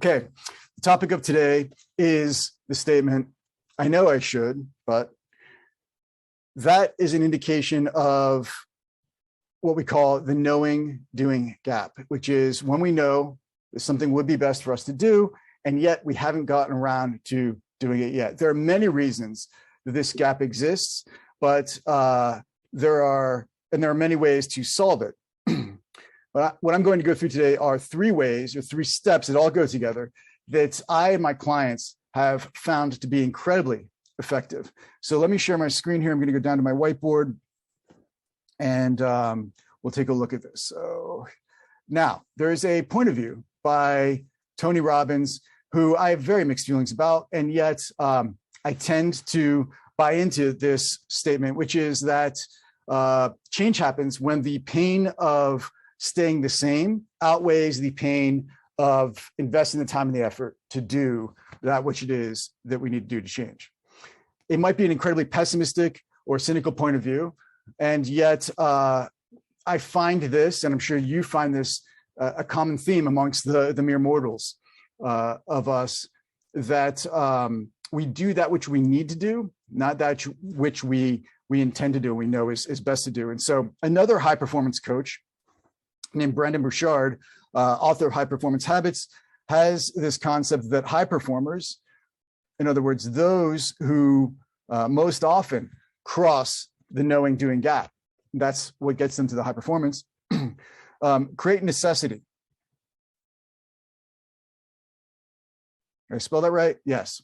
Okay, the topic of today is the statement, I know I should, but that is an indication of what we call the knowing doing gap, which is when we know that something would be best for us to do, and yet we haven't gotten around to doing it yet. There are many reasons that this gap exists, but there are many ways to solve it. But what I'm going to go through today are three ways or three steps that all go together that I and my clients have found to be incredibly effective. So let me share my screen here. I'm going to go down to my whiteboard and we'll take a look at this. So now there is a point of view by Tony Robbins, who I have very mixed feelings about, and yet I tend to buy into this statement, which is that change happens when the pain of staying the same outweighs the pain of investing the time and the effort to do that which it is that we need to do to change. It might be an incredibly pessimistic or cynical point of view, and yet I find this, and I'm sure you find this a common theme amongst the mere mortals of us, that we do that which we need to do, not that which we intend to do and we know is best to do. And so another high performance coach named Brendon Burchard, author of High Performance Habits, has this concept that high performers, in other words, those who most often cross the knowing doing gap, that's what gets them to the high performance, create necessity. Did I spell that right? Yes.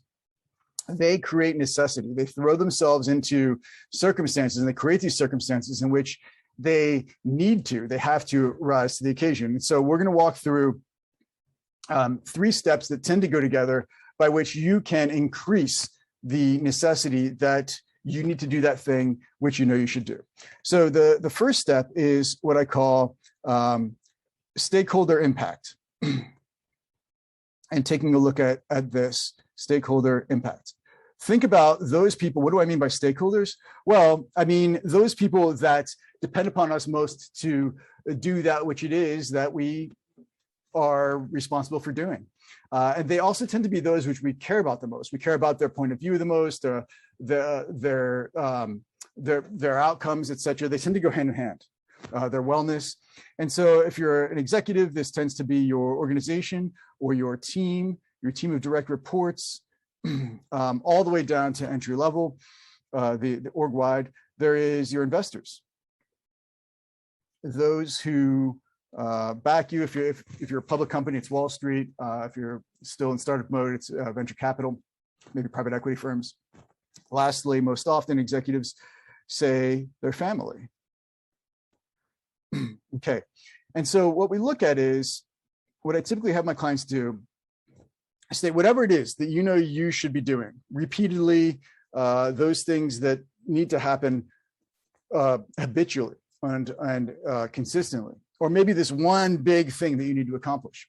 They create necessity. They throw themselves into circumstances, and they create these circumstances in which they have to rise to the occasion. And so we're going to walk through three steps that tend to go together by which you can increase the necessity that you need to do that thing which you know you should do. So the first step is what I call stakeholder impact. And taking a look at this stakeholder impact. Think about those people. What do I mean by stakeholders? Well, I mean those people that depend upon us most to do that which it is that we are responsible for doing. And they also tend to be those which we care about the most. We care about their point of view the most, their outcomes, etc. They tend to go hand in hand, their wellness. And so if you're an executive, this tends to be your organization or your team of direct reports, all the way down to entry level, the org wide. There is your investors, those who back you. If you're a public company, it's Wall Street. If you're still in startup mode, it's venture capital, maybe private equity firms. Lastly, most often executives say their family. Okay, and so what we look at is what I typically have my clients do. I say whatever it is that you know you should be doing repeatedly, those things that need to happen habitually and consistently, or maybe this one big thing that you need to accomplish.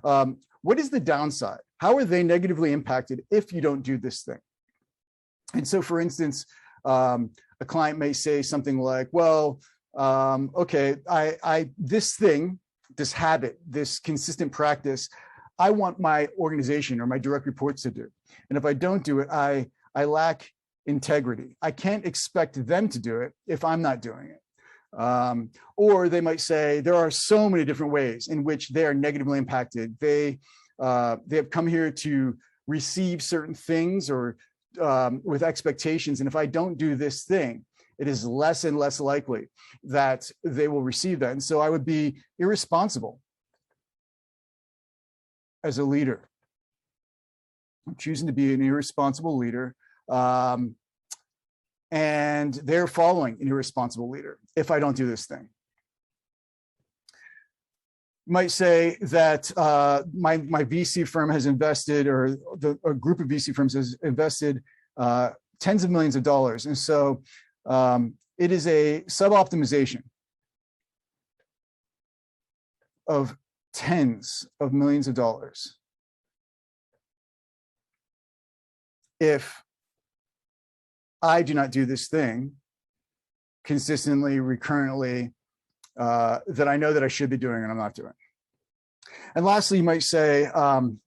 What is the downside? How are they negatively impacted if you don't do this thing? And so, for instance, a client may say something like, well, okay, this thing, this habit, this consistent practice, I want my organization or my direct reports to do. And if I don't do it, I lack integrity. I can't expect them to do it if I'm not doing it. Or they might say, there are so many different ways in which they are negatively impacted. They have come here to receive certain things or with expectations. And if I don't do this thing, it is less and less likely that they will receive that. And so I would be irresponsible as a leader. I'm choosing to be an irresponsible leader, and they're following an irresponsible leader if I don't do this thing. You might say that my VC firm has invested, or a group of VC firms has invested tens of millions of dollars. And so it is a sub-optimization of tens of millions of dollars if I do not do this thing consistently, recurrently, that I know that I should be doing and I'm not doing. And lastly, you might say,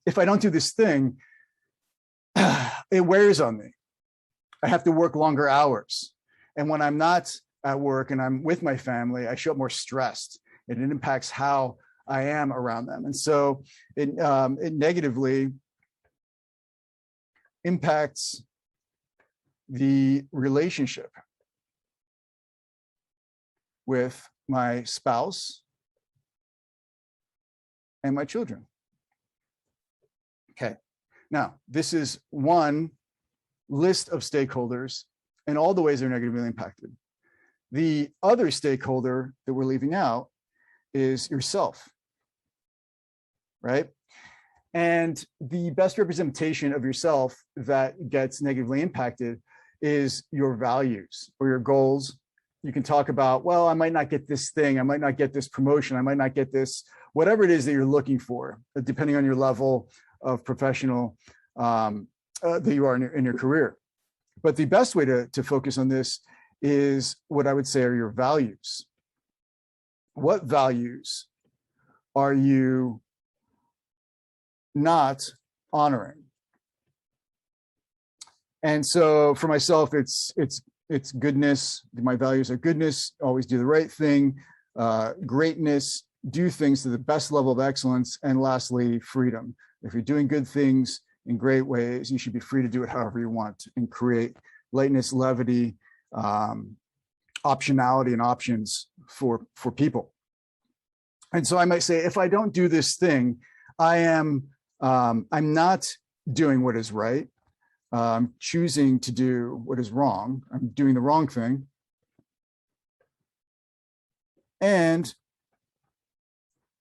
if I don't do this thing, it wears on me. I have to work longer hours. And when I'm not at work and I'm with my family, I show up more stressed, and it impacts how I am around them. And so it negatively impacts the relationship with my spouse and my children. Okay, now this is one list of stakeholders and all the ways they're negatively impacted. The other stakeholder that we're leaving out is yourself, right? And the best representation of yourself that gets negatively impacted is your values or your goals. You can talk about, well, I might not get this thing, I might not get this promotion, I might not get this, whatever it is that you're looking for, depending on your level of professional that you are in your career. But the best way to focus on this is what I would say are your values. What values are you not honoring? And so for myself, it's goodness. My values are goodness, always do the right thing, greatness, do things to the best level of excellence, and lastly, freedom. If you're doing good things in great ways, you should be free to do it however you want and create lightness, levity, optionality, and options for people. And so I might say, if I don't do this thing, I'm not doing what is right. I'm choosing to do what is wrong. I'm doing the wrong thing. And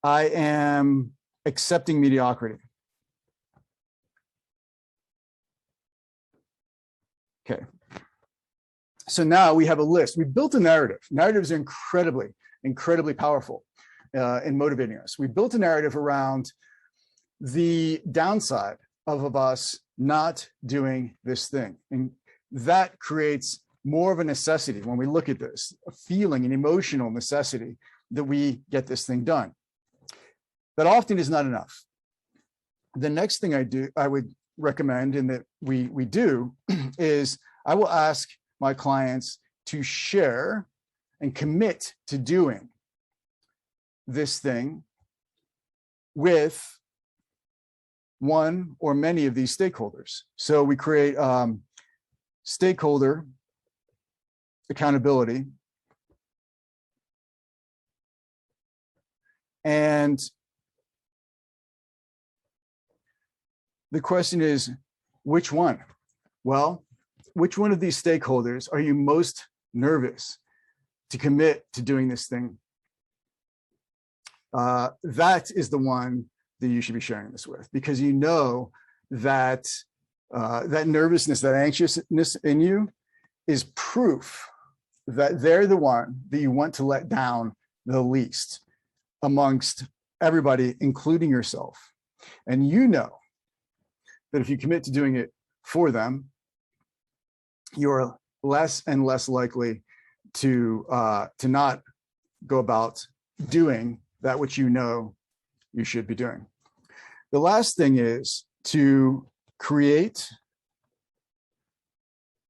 I am accepting mediocrity. Okay. So now we have a list. We built a narrative. Narratives are incredibly powerful in motivating us. We built a narrative around the downside of us not doing this thing. And that creates more of a necessity when we look at this, a feeling, an emotional necessity that we get this thing done. That often is not enough. The next thing I would recommend, and that we do, is I will ask my clients to share and commit to doing this thing with one or many of these stakeholders. So we create stakeholder accountability. And the question is, which one? Well, which one of these stakeholders are you most nervous to commit to doing this thing? That is the one that you should be sharing this with, because you know that that nervousness, that anxiousness in you is proof that they're the one that you want to let down the least amongst everybody, including yourself. And you know that if you commit to doing it for them, you're less and less likely to not go about doing that which you know you should be doing. The last thing is to create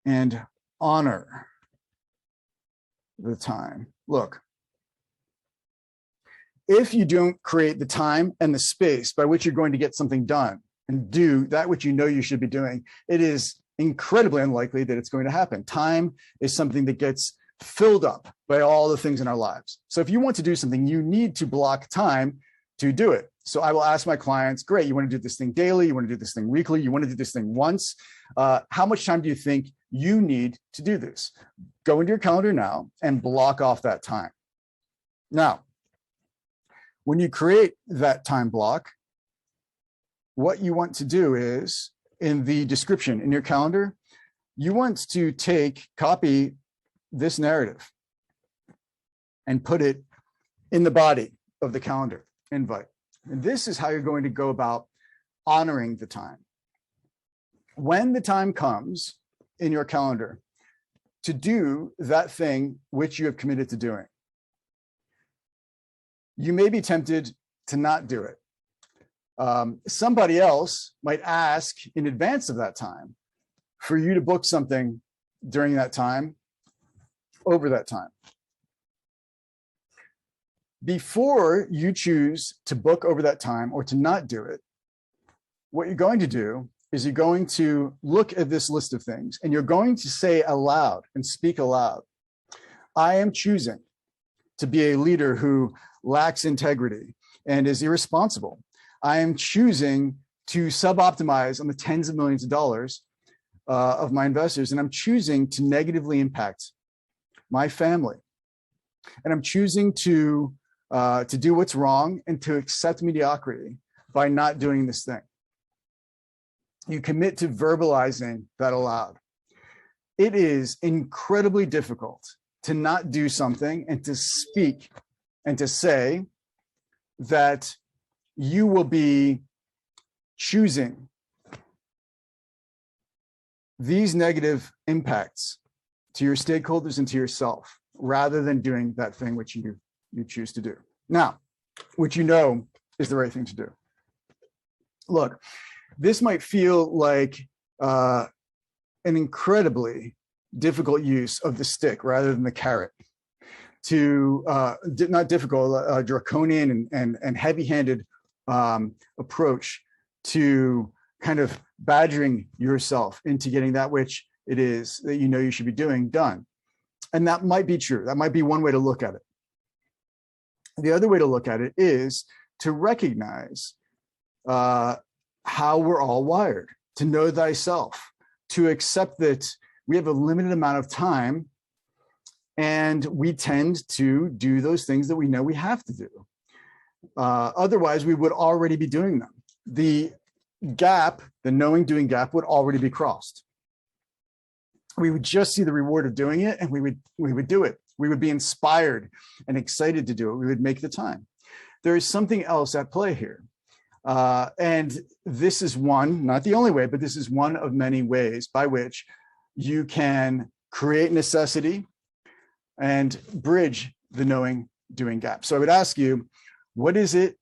and honor the time. Look, if you don't create the time and the space by which you're going to get something done and do that which you know you should be doing, it is incredibly unlikely that it's going to happen. Time is something that gets filled up by all the things in our lives. So if you want to do something, you need to block time to do it. So I will ask my clients, great, you want to do this thing daily, you want to do this thing weekly, you want to do this thing once. How much time do you think you need to do this? Go into your calendar now and block off that time. Now, when you create that time block, what you want to do is, in the description in your calendar, you want to copy this narrative and put it in the body of the calendar invite. And this is how you're going to go about honoring the time. When the time comes in your calendar to do that thing which you have committed to doing, you may be tempted to not do it Somebody else might ask in advance of that time for you to book something during that time, over that time. Before you choose to book over that time or to not do it, what you're going to do is you're going to look at this list of things and you're going to say aloud and speak aloud, I am choosing to be a leader who lacks integrity and is irresponsible. I am choosing to suboptimize on the tens of millions of dollars of my investors, and I'm choosing to negatively impact my family. And I'm choosing to do what's wrong and to accept mediocrity by not doing this thing. You commit to verbalizing that aloud. It is incredibly difficult to not do something and to speak and to say that you will be choosing these negative impacts to your stakeholders and to yourself rather than doing that thing which you choose to do. Now, which you know is the right thing to do. Look, this might feel like an incredibly difficult use of the stick rather than the carrot. Not difficult, draconian and heavy-handed approach to kind of badgering yourself into getting that which it is that you know you should be doing done. And that might be true. That might be one way to look at it. The other way to look at it is to recognize how we're all wired, to know thyself, to accept that we have a limited amount of time and we tend to do those things that we know we have to do. Otherwise, we would already be doing them. The gap, the knowing doing gap would already be crossed. We would just see the reward of doing it and we would do it. We would be inspired and excited to do it. We would make the time. There is something else at play here. And this is one, not the only way, but this is one of many ways by which you can create necessity and bridge the knowing doing gap. So I would ask you, what is it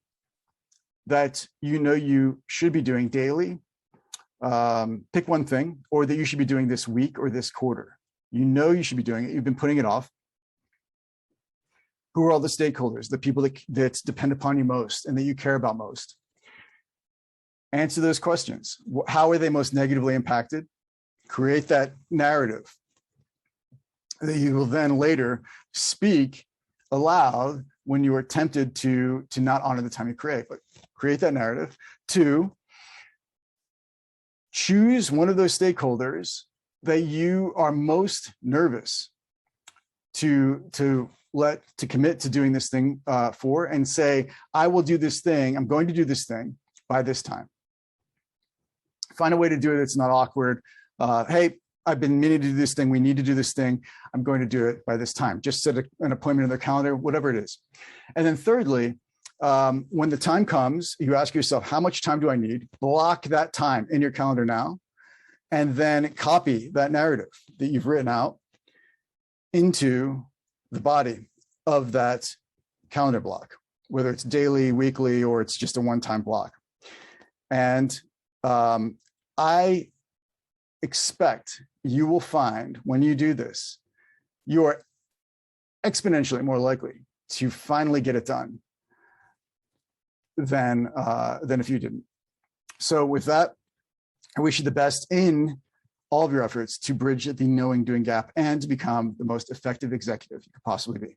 that you know you should be doing daily? Pick one thing, or that you should be doing this week or this quarter. You know you should be doing it. You've been putting it off. Who are all the stakeholders, the people that depend upon you most and that you care about most? Answer those questions. How are they most negatively impacted? Create that narrative that you will then later speak aloud when you are tempted to not honor the time you create, but create that narrative. 2, choose one of those stakeholders that you are most nervous to commit to doing this thing for, and say, I will do this thing, I'm going to do this thing by this time. Find a way to do it that's not awkward. Hey, I've been meaning to do this thing. We need to do this thing. I'm going to do it by this time. Just set an appointment in their calendar, whatever it is. And then thirdly, when the time comes, you ask yourself, how much time do I need? Block that time in your calendar now, and then copy that narrative that you've written out into the body of that calendar block, whether it's daily, weekly, or it's just a one-time block. And I expect you will find when you do this, you are exponentially more likely to finally get it done than if you didn't. So with that, I wish you the best in all of your efforts to bridge the knowing doing gap and to become the most effective executive you could possibly be.